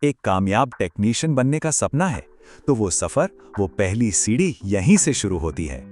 एक कामयाब टेक्नीशियन बनने का सपना है, तो वो सफर, वो पहली सीढ़ी यहीं से शुरू होती है।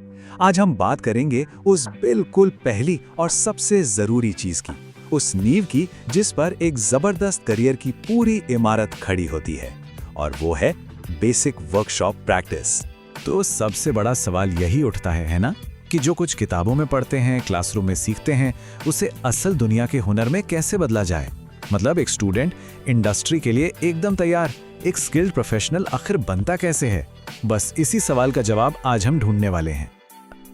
आज हम बात करेंगे उस बिल्कुल पहली और सबसे जरूरी चीज की, उस नींव की जिस पर एक जबरदस्त करियर की पूरी इमारत खड़ी होती है, और वो है बेसिक वर्कशॉप प्रैक्टिस। तो सबसे बड़ा सवाल यही उठता है ना, कि जो कुछ किताबों में पढ़ते हैं, क्लासरूम में सीखते हैं, उसे असल दुनिया के हुनर में कैसे बदला जाए। मतलब एक स्टूडेंट इंडस्ट्री के लिए एकदम तैयार, एक स्किल्ड प्रोफेशनल आखिर बनता कैसे है। बस इसी सवाल का जवाब आज हम ढूंढने वाले हैं।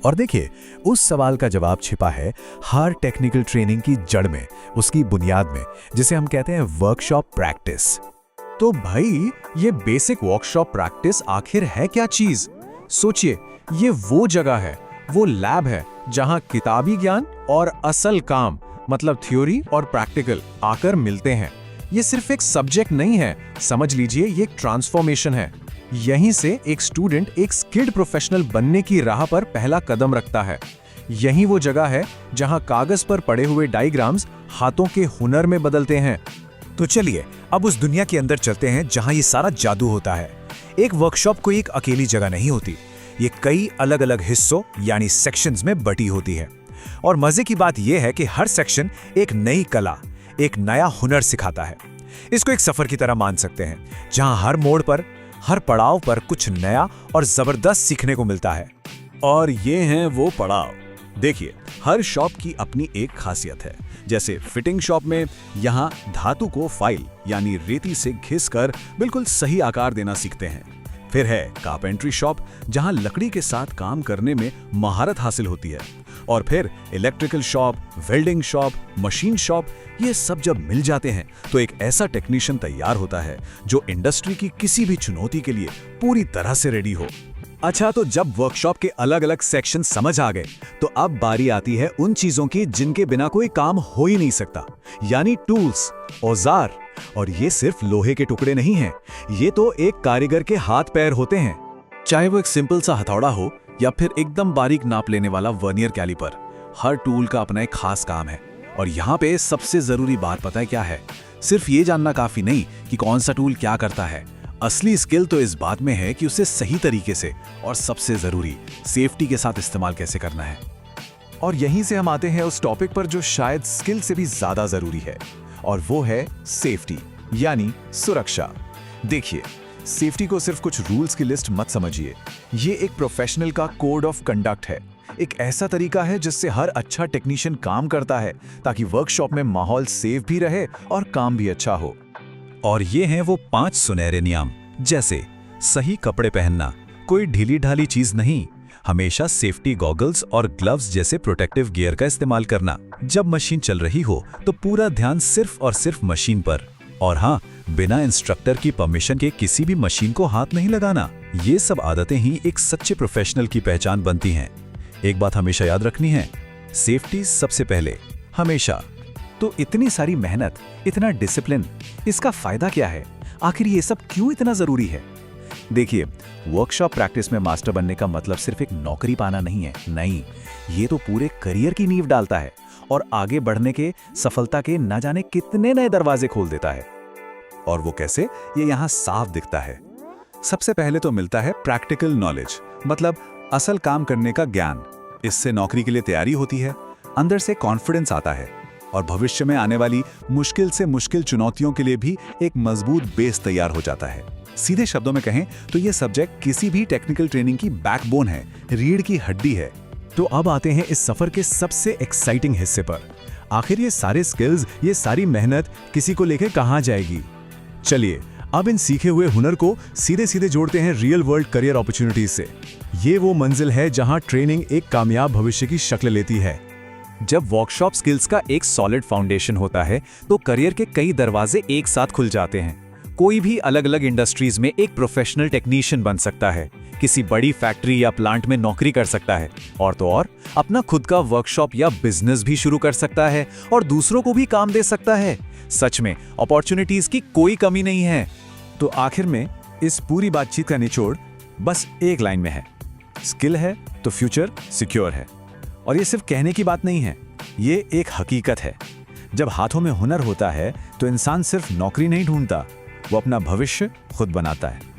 और देखिए, उस सवाल का जवाब छिपा है हर टेक्निकल ट्रेनिंग की जड़ में, उसकी बुनियाद में, जिसे हम कहते हैं वर्कशॉप प्रैक्टिस। तो भाई, ये बेसिक वर्कशॉप प्रैक्टिस आखिर है क्या चीज? सोचिए, ये वो जगह है, वो लैब है जहां किताबी ज्ञान और असल काम, मतलब थ्योरी और प्रैक्टिकल आकर मिलते हैं। ये सिर्फ एक सब्जेक्ट नहीं है, समझ लीजिए ये एक ट्रांसफॉर्मेशन है। यहीं से एक स्टूडेंट एक स्किल्ड प्रोफेशनल बनने की राह पर पहला कदम रखता है। यही वो जगह है जहां कागज पर पड़े हुए डायग्राम्स हाथों के हुनर में बदलते हैं। तो चलिए अब उस दुनिया के अंदर चलते हैं जहां ये सारा जादू होता है। एक वर्कशॉप कोई एक अकेली जगह नहीं होती, ये कई अलग अलग हिस्सों यानी सेक्शंस में बटी होती है। और मजे की बात यह है कि हर सेक्शन एक नई कला, एक नया हुनर सिखाता है। इसको एक सफर की तरह मान सकते हैं, जहां हर मोड़ पर, हर पड़ाव पर कुछ नया और जबरदस्त सीखने को मिलता है। और ये हैं वो पड़ाव। देखिए, हर शॉप की अपनी एक खासियत है। जैसे फिटिंग शॉप में यहाँ धातु को फाइल यानी रेती से घिसकर बिल्कुल सही आकार देना सीखते हैं। फिर है कारपेंट्री शॉप, जहां लकड़ी के साथ काम करने में महारत हासिल होती है। और फिर electrical shop, welding shop, machine shop, ये सब जब मिल जाते हैं तो एक ऐसा टेक्नीशियन तैयार होता है जो इंडस्ट्री की किसी भी चुनौती के लिए पूरी तरह से रेडी हो। अच्छा, तो जब वर्कशॉप के अलग अलग सेक्शन समझ आ गए, तो अब बारी आती है उन चीजों की जिनके बिना कोई काम हो ही नहीं सकता, यानी टूल्स, औजार। और ये सिर्फ लोहे के टुकड़े नहीं हैं, ये तो एक कारीगर के हाथ पैर होते हैं। चाहे वो एक सिंपल सा हथौड़ा हो या फिर एकदम बारीक नाप लेने वाला वर्नियर कैलिपर, हर टूल का अपना एक खास काम है। और यहाँ पे सबसे जरूरी बात पता है क्या है? सिर्फ ये जानना काफी नहीं कि कौन सा टूल क्या करता है। असली स्किल तो इस बात में है कि उसे सही तरीके से और सबसे जरूरी सेफ्टी के साथ इस्तेमाल कैसे करना है। और यहीं से हम आते हैं उस टॉपिक पर जो शायद स्किल से भी ज्यादा जरूरी है, और वो है सेफ्टी यानी सुरक्षा। देखिए, सेफ्टी को सिर्फ कुछ रूल्स की लिस्ट मत समझिए, ये एक प्रोफेशनल का कोड ऑफ कंडक्ट है। एक ऐसा तरीका है जिससे हर अच्छा टेक्नीशियन काम करता है, ताकि वर्कशॉप में माहौल सेफ भी रहे और काम भी अच्छा हो। और ये हैं वो 5 सुनहरे नियम, जैसे सही कपड़े पहनना, कोई ढीली ढाली चीज नहीं, हमेशा सेफ्टी गॉगल्स और ग्लव्स जैसे प्रोटेक्टिव गियर का इस्तेमाल करना, जब मशीन चल रही हो तो पूरा ध्यान सिर्फ और सिर्फ मशीन पर, और हाँ, बिना इंस्ट्रक्टर की परमिशन के किसी भी मशीन को हाथ नहीं लगाना। ये सब आदतें ही एक सच्चे प्रोफेशनल की पहचान बनती हैं। एक बात हमेशा याद रखनी है, सेफ्टी सबसे पहले, हमेशा। तो इतनी सारी मेहनत, इतना डिसिप्लिन, इसका फायदा क्या है? आखिर ये सब क्यों इतना जरूरी है? देखिए, वर्कशॉप प्रैक्टिस में मास्टर बनने का मतलब सिर्फ एक नौकरी पाना नहीं है। नहीं, ये तो पूरे करियर की नींव डालता है और आगे बढ़ने के, सफलता के न जाने कितने नए दरवाजे खोल देता है। और वो कैसे, ये यहाँ साफ दिखता है। सबसे पहले तो मिलता है प्रैक्टिकल नॉलेज, मतलब असल काम करने का ज्ञान। इससे नौकरी के लिए तैयारी होती है, अंदर से कॉन्फिडेंस आता है, और भविष्य में आने वाली मुश्किल से मुश्किल चुनौतियों के लिए भी एक मजबूत बेस तैयार हो जाता है। सीधे शब्दों में कहें तो ये सब्जेक्ट किसी भी टेक्निकल ट्रेनिंग की बैकबोन है, रीढ़ की हड्डी है। तो अब आते हैं इस सफर के सबसे एक्साइटिंग हिस्से पर। आखिर ये सारे स्किल्स, ये सारी मेहनत किसी को लेकर कहां जाएगी? चलिए अब इन सीखे हुए हुनर को सीधे सीधे जोड़ते हैं रियल वर्ल्ड करियर अपॉर्चुनिटीज से। ये वो मंजिल है जहां ट्रेनिंग एक कामयाब भविष्य की शक्ल लेती है। जब वर्कशॉप स्किल्स का एक सॉलिड फाउंडेशन होता है तो करियर के कई दरवाजे एक साथ खुल जाते हैं। कोई भी अलग अलग इंडस्ट्रीज में एक प्रोफेशनल टेक्नीशियन बन सकता है, किसी बड़ी फैक्ट्री या प्लांट में नौकरी कर सकता है, और तो और अपना खुद का वर्कशॉप या बिजनेस भी शुरू कर सकता है और दूसरों को भी काम दे सकता है। सच में अपॉर्चुनिटीज की कोई कमी नहीं है। तो आखिर में इस पूरी बातचीत का निचोड़ बस एक लाइन में है, स्किल है तो फ्यूचर सिक्योर है। और ये सिर्फ कहने की बात नहीं है, ये एक हकीकत है। जब हाथों में हुनर होता है तो इंसान सिर्फ नौकरी नहीं ढूंढता, वो अपना भविष्य खुद बनाता है।